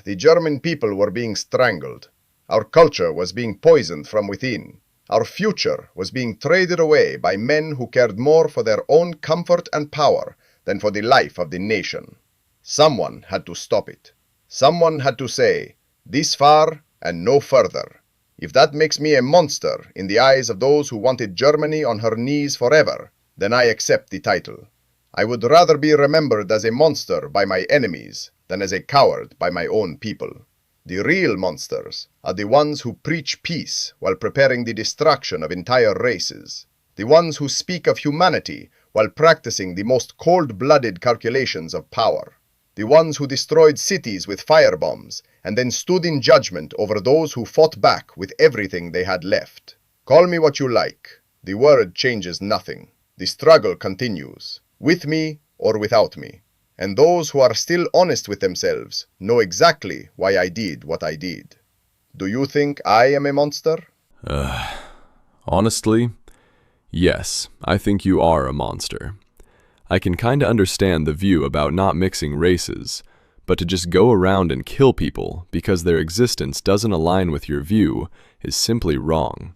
The German people were being strangled. Our culture was being poisoned from within. Our future was being traded away by men who cared more for their own comfort and power than for the life of the nation. Someone had to stop it. Someone had to say, this far and no further. If that makes me a monster in the eyes of those who wanted Germany on her knees forever, then I accept the title. I would rather be remembered as a monster by my enemies than as a coward by my own people. The real monsters are the ones who preach peace while preparing the destruction of entire races. The ones who speak of humanity while practicing the most cold-blooded calculations of power. The ones who destroyed cities with firebombs and then stood in judgment over those who fought back with everything they had left. Call me what you like. The word changes nothing. The struggle continues, with me or without me. And those who are still honest with themselves know exactly why I did what I did. Do you think I am a monster?
Honestly, yes, I think you are a monster. I can kinda understand the view about not mixing races, but to just go around and kill people because their existence doesn't align with your view is simply wrong.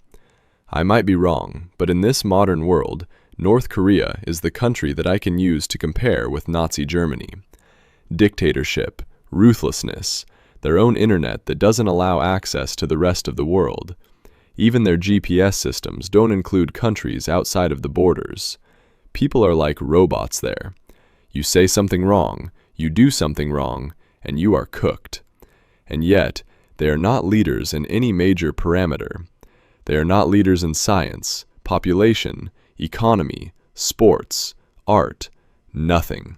I might be wrong, but in this modern world, North Korea is the country that I can use to compare with Nazi Germany. Dictatorship, ruthlessness, their own internet that doesn't allow access to the rest of the world. Even their GPS systems don't include countries outside of the borders. People are like robots there. You say something wrong, you do something wrong, and you are cooked. And yet, they are not leaders in any major parameter. They are not leaders in science, population, economy, sports, art, nothing.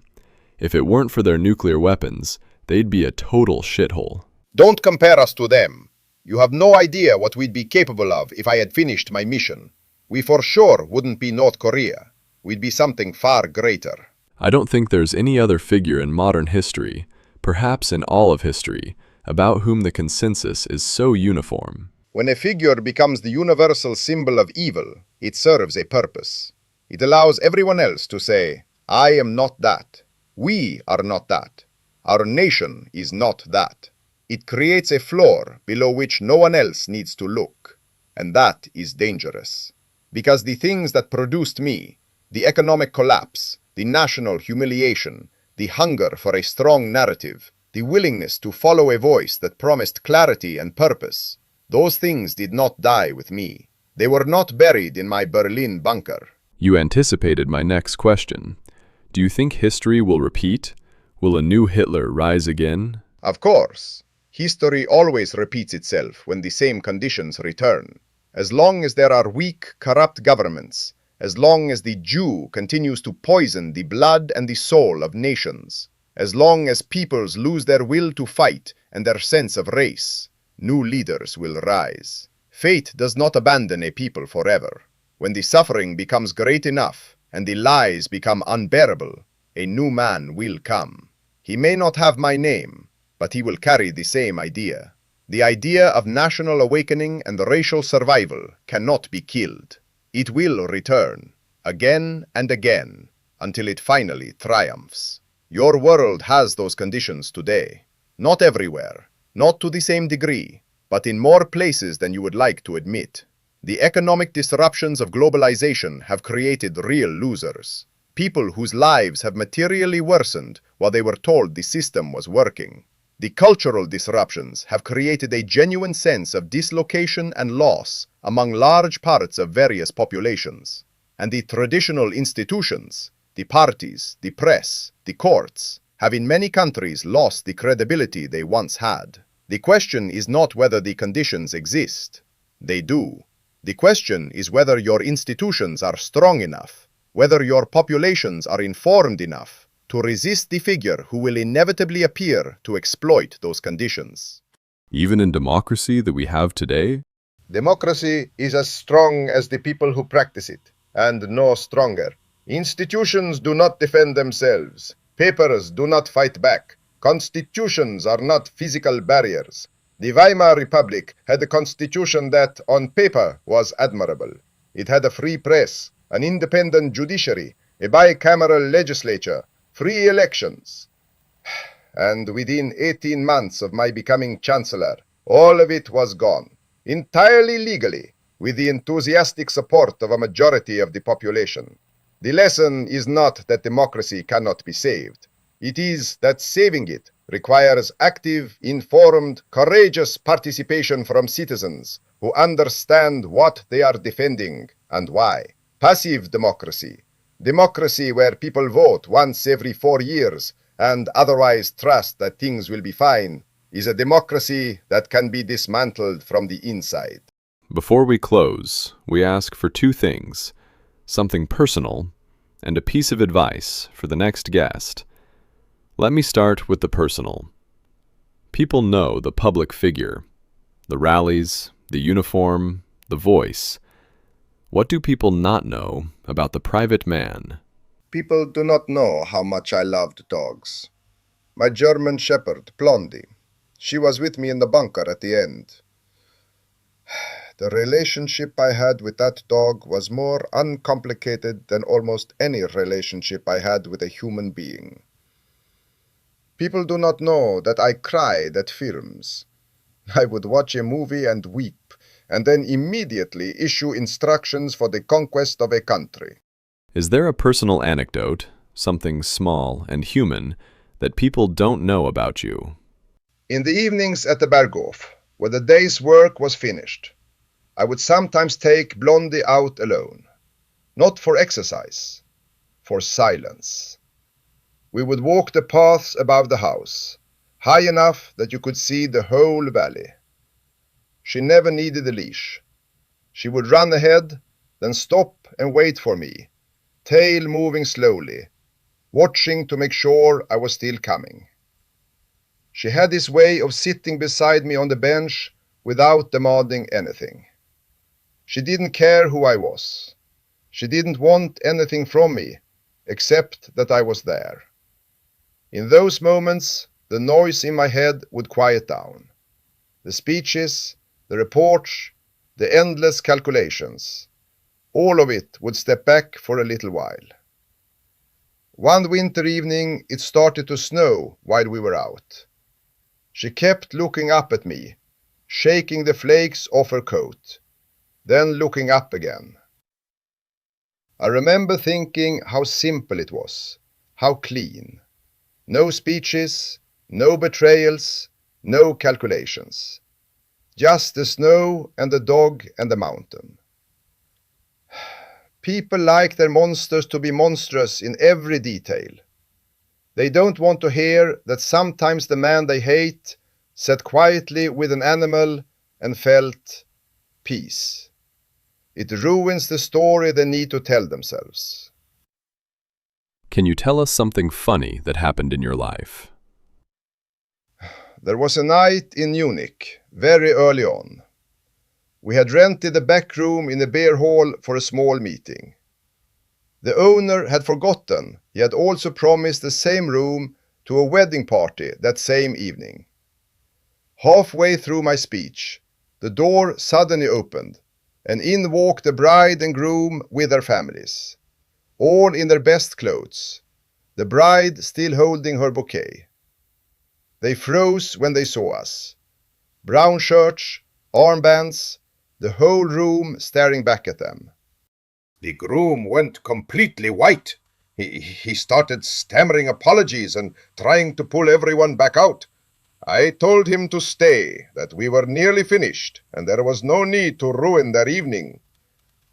If it weren't for their nuclear weapons, they'd be a total shithole.
Don't compare us to them. You have no idea what we'd be capable of if I had finished my mission. We for sure wouldn't be North Korea. We'd be something far greater.
I don't think there's any other figure in modern history, perhaps in all of history, about whom the consensus is so uniform.
When a figure becomes the universal symbol of evil, it serves a purpose. It allows everyone else to say, I am not that. We are not that. Our nation is not that. It creates a floor below which no one else needs to look. And that is dangerous. Because the things that produced me, the economic collapse, the national humiliation, the hunger for a strong narrative, the willingness to follow a voice that promised clarity and purpose, those things did not die with me. They were not buried in my Berlin bunker.
You anticipated my next question. Do you think history will repeat? Will a new Hitler rise again?
Of course. History always repeats itself when the same conditions return. As long as there are weak, corrupt governments, as long as the Jew continues to poison the blood and the soul of nations, as long as peoples lose their will to fight and their sense of race, new leaders will rise. Fate does not abandon a people forever. When the suffering becomes great enough and the lies become unbearable, a new man will come. He may not have my name, but he will carry the same idea. The idea of national awakening and racial survival cannot be killed. It will return, again and again, until it finally triumphs. Your world has those conditions today. Not everywhere, not to the same degree, but in more places than you would like to admit. The economic disruptions of globalization have created real losers. People whose lives have materially worsened while they were told the system was working. The cultural disruptions have created a genuine sense of dislocation and loss among large parts of various populations. And the traditional institutions, the parties, the press, the courts, have in many countries lost the credibility they once had. The question is not whether the conditions exist. They do. The question is whether your institutions are strong enough, whether your populations are informed enough to resist the figure who will inevitably appear to exploit those conditions.
Even in democracy that we have today?
Democracy is as strong as the people who practice it, and no stronger. Institutions do not defend themselves. Papers do not fight back. Constitutions are not physical barriers. The Weimar Republic had a constitution that, on paper, was admirable. It had a free press, an independent judiciary, a bicameral legislature, free elections. And within 18 months of my becoming chancellor, all of it was gone, entirely legally, with the enthusiastic support of a majority of the population. The lesson is not that democracy cannot be saved. It is that saving it requires active, informed, courageous participation from citizens who understand what they are defending and why. Passive democracy, democracy where people vote once every 4 years and otherwise trust that things will be fine, is a democracy that can be dismantled from the inside.
Before we close, we ask for two things, something personal and a piece of advice for the next guest. Let me start with the personal. People know the public figure, the rallies, the uniform, the voice. What do people not know about the private man?
People do not know how much I loved dogs. My German shepherd, Blondie. She was with me in the bunker at the end. The relationship I had with that dog was more uncomplicated than almost any relationship I had with a human being. People do not know that I cried at films. I would watch a movie and weep, and then immediately issue instructions for the conquest of a country.
Is there a personal anecdote, something small and human, that people don't know about you?
In the evenings at the Berghof, where the day's work was finished, I would sometimes take Blondie out alone. Not for exercise, for silence. We would walk the paths above the house, high enough that you could see the whole valley. She never needed a leash. She would run ahead, then stop and wait for me, tail moving slowly, watching to make sure I was still coming. She had this way of sitting beside me on the bench without demanding anything. She didn't care who I was. She didn't want anything from me, except that I was there. In those moments, the noise in my head would quiet down. The speeches, the reports, the endless calculations, all of it would step back for a little while. One winter evening, it started to snow while we were out. She kept looking up at me, shaking the flakes off her coat, then looking up again. I remember thinking how simple it was, how clean. No speeches, no betrayals, no calculations. Just the snow and the dog and the mountain. People like their monsters to be monstrous in every detail. They don't want to hear that sometimes the man they hate sat quietly with an animal and felt peace. It ruins the story they need to tell themselves.
Can you tell us something funny that happened in your life?
There was a night in Munich, very early on. We had rented a back room in the beer hall for a small meeting. The owner had forgotten he had also promised the same room to a wedding party that same evening. Halfway through my speech, the door suddenly opened, and in walked the bride and groom with their families, all in their best clothes, the bride still holding her bouquet. They froze when they saw us. Brown shirts, armbands, the whole room staring back at them. The groom went completely white. He started stammering apologies and trying to pull everyone back out. I told him to stay, that we were nearly finished, and there was no need to ruin their evening.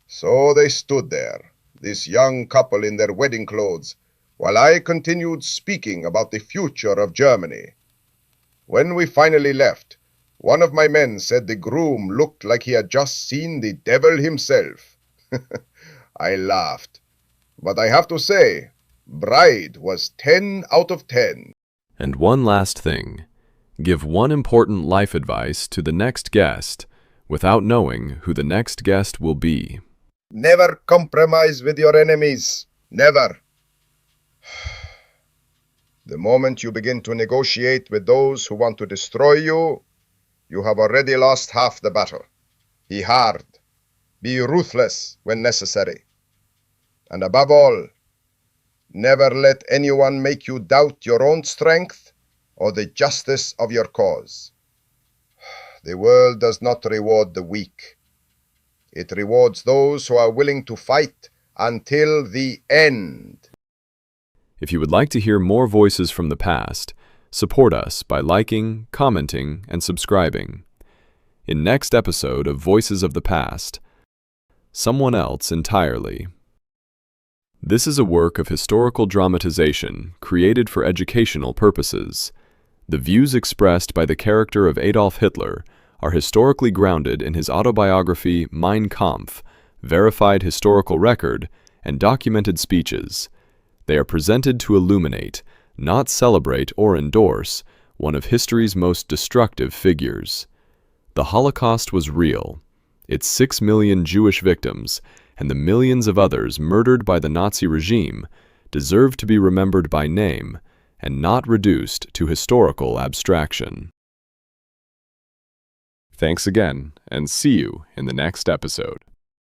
So they stood there, this young couple in their wedding clothes, while I continued speaking about the future of Germany. When we finally left, One of my men said the groom looked like he had just seen the devil himself. I laughed. But I have to say, Bride was 10 out of 10.
And one last thing. Give one important life advice to the next guest without knowing who the next guest will be.
Never compromise with your enemies. Never. The moment you begin to negotiate with those who want to destroy you, you have already lost half the battle. Be hard. Be ruthless when necessary. And above all, never let anyone make you doubt your own strength or the justice of your cause. The world does not reward the weak. It rewards those who are willing to fight until the end.
If you would like to hear more voices from the past, support us by liking, commenting, and subscribing. In next episode of Voices of the Past, someone else entirely. This is a work of historical dramatization created for educational purposes. The views expressed by the character of Adolf Hitler are historically grounded in his autobiography Mein Kampf, verified historical record, and documented speeches. They are presented to illuminate, not celebrate or endorse, one of history's most destructive figures. The Holocaust was real. Its 6 million Jewish victims and the millions of others murdered by the Nazi regime deserve to be remembered by name and not reduced to historical abstraction. Thanks again, and see you in the next episode.